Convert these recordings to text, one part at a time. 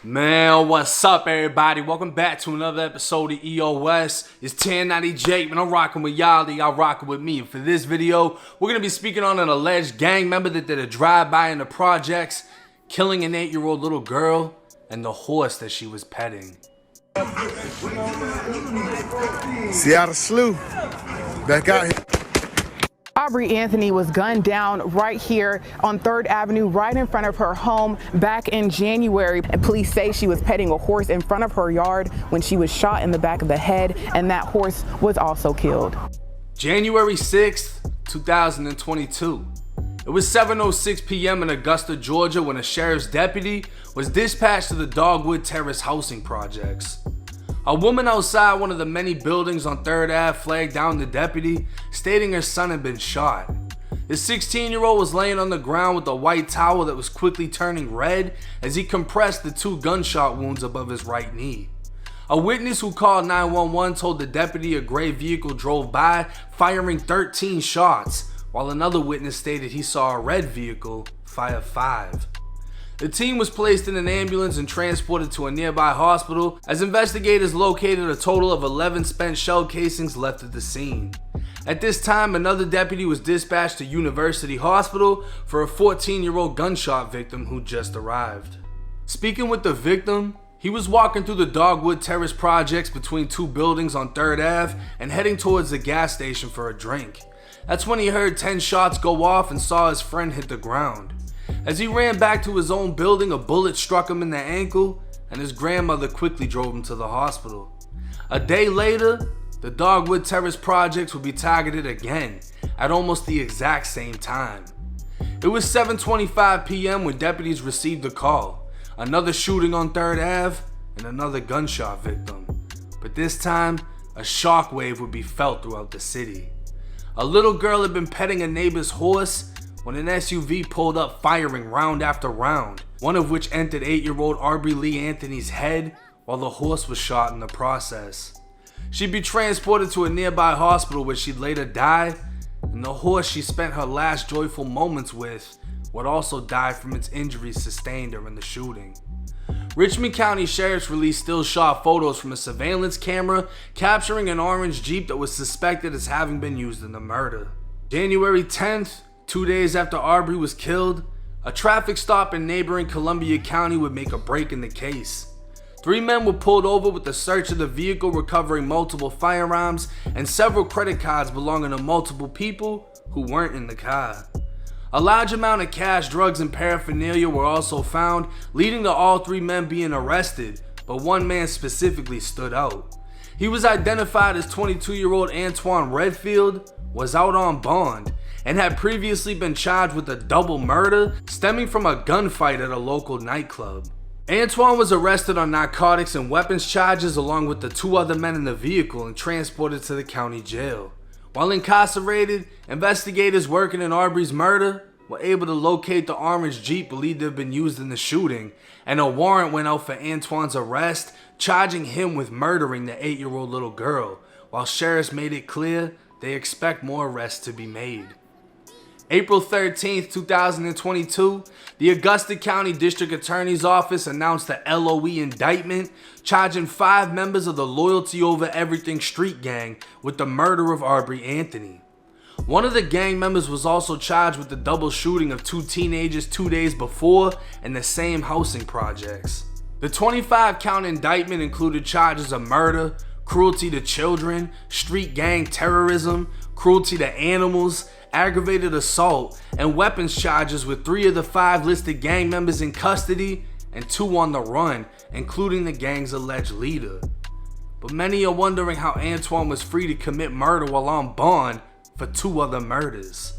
Man, what's up, everybody? Welcome back to another episode of EOS. It's 1090 Jake, man. I'm rocking with y'all, y'all rocking with me. And for this video, we're going to be speaking on an alleged gang member that did a drive-by in the projects, killing an 8-year-old little girl and the horse that she was petting. Seattle Slew, back out here. Aubrey Anthony was gunned down right here on 3rd Avenue, right in front of her home back in January. And police say she was petting a horse in front of her yard when she was shot in the back of the head, and that horse was also killed. January 6th, 2022. It was 7:06 p.m. in Augusta, Georgia when a sheriff's deputy was dispatched to the Dogwood Terrace housing projects. A woman outside one of the many buildings on 3rd Ave flagged down the deputy, stating her son had been shot. The 16-year-old was laying on the ground with a white towel that was quickly turning red as he compressed the 2 gunshot wounds above his right knee. A witness who called 911 told the deputy a gray vehicle drove by, firing 13 shots, while another witness stated he saw a red vehicle fire 5. The team was placed in an ambulance and transported to a nearby hospital as investigators located a total of 11 spent shell casings left at the scene. At this time, another deputy was dispatched to University Hospital for a 14-year-old gunshot victim who just arrived. Speaking with the victim, he was walking through the Dogwood Terrace projects between 2 buildings on 3rd Ave and heading towards the gas station for a drink. That's when he heard 10 shots go off and saw his friend hit the ground. As he ran back to his own building, a bullet struck him in the ankle, and his grandmother quickly drove him to the hospital. A day later, the Dogwood Terrace projects would be targeted again, at almost the exact same time. It was 7:25 p.m. when deputies received a call. Another shooting on 3rd Ave, and another gunshot victim. But this time, a shockwave would be felt throughout the city. A little girl had been petting a neighbor's horse when an SUV pulled up firing round after round, one of which entered 8-year-old Aubrey Lee Anthony's head while the horse was shot in the process. She'd be transported to a nearby hospital where she'd later die, and the horse she spent her last joyful moments with would also die from its injuries sustained during the shooting. Richmond County Sheriff's released still shot photos from a surveillance camera capturing an orange Jeep that was suspected as having been used in the murder. January 10th, 2 days after Aubrey was killed, a traffic stop in neighboring Columbia County would make a break in the case. 3 men were pulled over with a search of the vehicle, recovering multiple firearms and several credit cards belonging to multiple people who weren't in the car. A large amount of cash, drugs, and paraphernalia were also found, leading to all 3 men being arrested, but one man specifically stood out. He was identified as 22-year-old Antoine Redfield, was out on bond, and had previously been charged with a double murder stemming from a gunfight at a local nightclub. Antoine was arrested on narcotics and weapons charges along with the 2 other men in the vehicle and transported to the county jail. While incarcerated, investigators working in Aubrey's murder were able to locate the orange Jeep believed to have been used in the shooting, and a warrant went out for Antoine's arrest, charging him with murdering the 8-year-old little girl, while sheriffs made it clear they expect more arrests to be made. April 13th, 2022, the Augusta County District Attorney's Office announced the LOE indictment charging 5 members of the Loyalty Over Everything Street Gang with the murder of Aubrey Anthony. One of the gang members was also charged with the double shooting of 2 teenagers 2 days before in the same housing projects. The 25-count indictment included charges of murder, cruelty to children, street gang terrorism, cruelty to animals, aggravated assault, and weapons charges, with 3 of the 5 listed gang members in custody and 2 on the run, including the gang's alleged leader. But many are wondering how Antoine was free to commit murder while on bond for 2 other murders.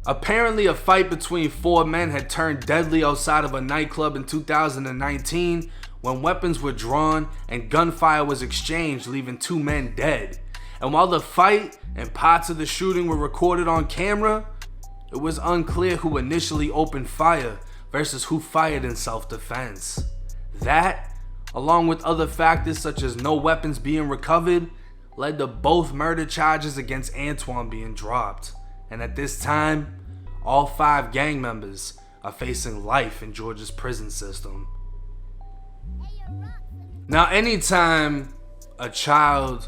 Apparently, a fight between 4 men had turned deadly outside of a nightclub in 2019 when weapons were drawn and gunfire was exchanged, leaving 2 men dead. And while the fight and parts of the shooting were recorded on camera, it was unclear who initially opened fire versus who fired in self-defense. That, along with other factors such as no weapons being recovered, led to both murder charges against Antoine being dropped. And at this time, all 5 gang members are facing life in Georgia's prison system. Hey, Now, anytime a child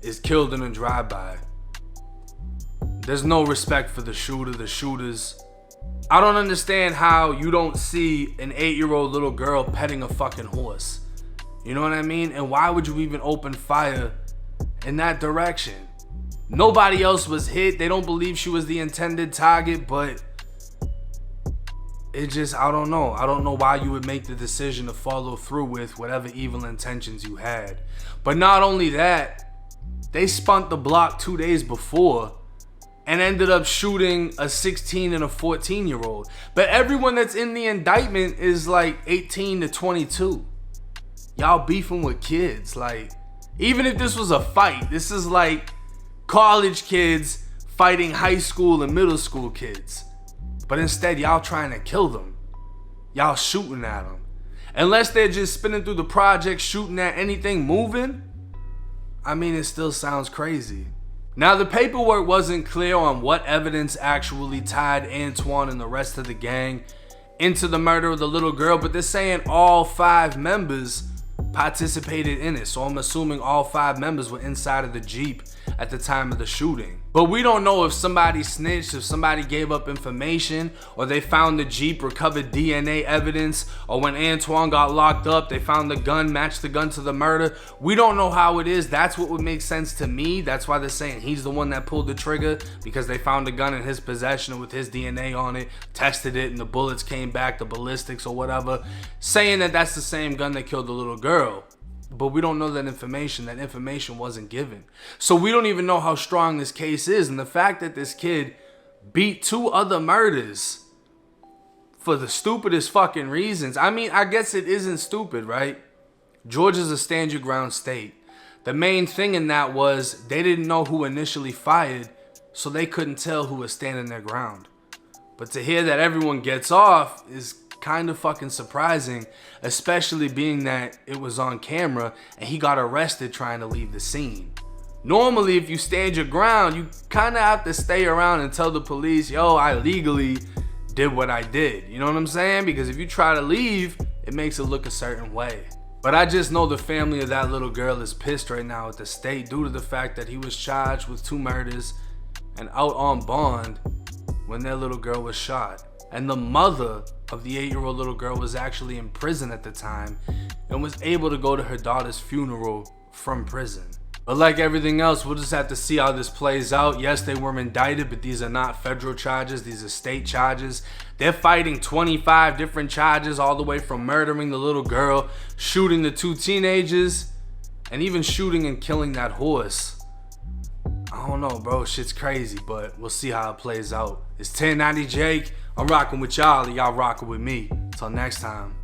is killed in a drive-by, there's no respect for the shooter, the shooters. I don't understand how you don't see an 8-year-old little girl petting a fucking horse. You know what I mean? And why would you even open fire in that direction? Nobody else was hit. They don't believe she was the intended target, but it just, I don't know. I don't know why you would make the decision to follow through with whatever evil intentions you had. But not only that, they spun the block 2 days before and ended up shooting a 16 and a 14-year-old. But everyone that's in the indictment is like 18 to 22. Y'all beefing with kids. Like, even if this was a fight, this is like college kids fighting high school and middle school kids. But instead, y'all trying to kill them. Y'all shooting at them. Unless they're just spinning through the project, shooting at anything moving, I mean, it still sounds crazy. Now, the paperwork wasn't clear on what evidence actually tied Antoine and the rest of the gang into the murder of the little girl, but they're saying all 5 members participated in it. So I'm assuming all 5 members were inside of the Jeep at the time of the shooting. But we don't know if somebody snitched, if somebody gave up information, or they found the Jeep, recovered DNA evidence, or when Antoine got locked up, they found the gun, matched the gun to the murder. We don't know how it is. That's what would make sense to me. That's why they're saying he's the one that pulled the trigger, because they found a gun in his possession with his DNA on it, tested it, and the bullets came back, the ballistics or whatever, saying that that's the same gun that killed the little girl. But we don't know that information. That information wasn't given. So we don't even know how strong this case is. And the fact that this kid beat 2 other murders for the stupidest fucking reasons. I mean, I guess it isn't stupid, right? Georgia's a stand your ground state. The main thing in that was they didn't know who initially fired, so they couldn't tell who was standing their ground. But to hear that everyone gets off is kind of fucking surprising, especially being that it was on camera and he got arrested trying to leave the scene. Normally, if you stand your ground, you kind of have to stay around and tell the police, yo, I legally did what I did. You know what I'm saying? Because if you try to leave, it makes it look a certain way. But I just know the family of that little girl is pissed right now at the state due to the fact that he was charged with 2 murders and out on bond when their little girl was shot. And the mother of the 8-year-old little girl was actually in prison at the time and was able to go to her daughter's funeral from prison. But like everything else, we'll just have to see how this plays out. Yes, they were indicted, but these are not federal charges. These are state charges. They're fighting 25 different charges, all the way from murdering the little girl, shooting the 2 teenagers, and even shooting and killing that horse. I don't know, bro. Shit's crazy, but we'll see how it plays out. It's 1090 Jake. I'm rocking with y'all, and y'all rocking with me. Till next time.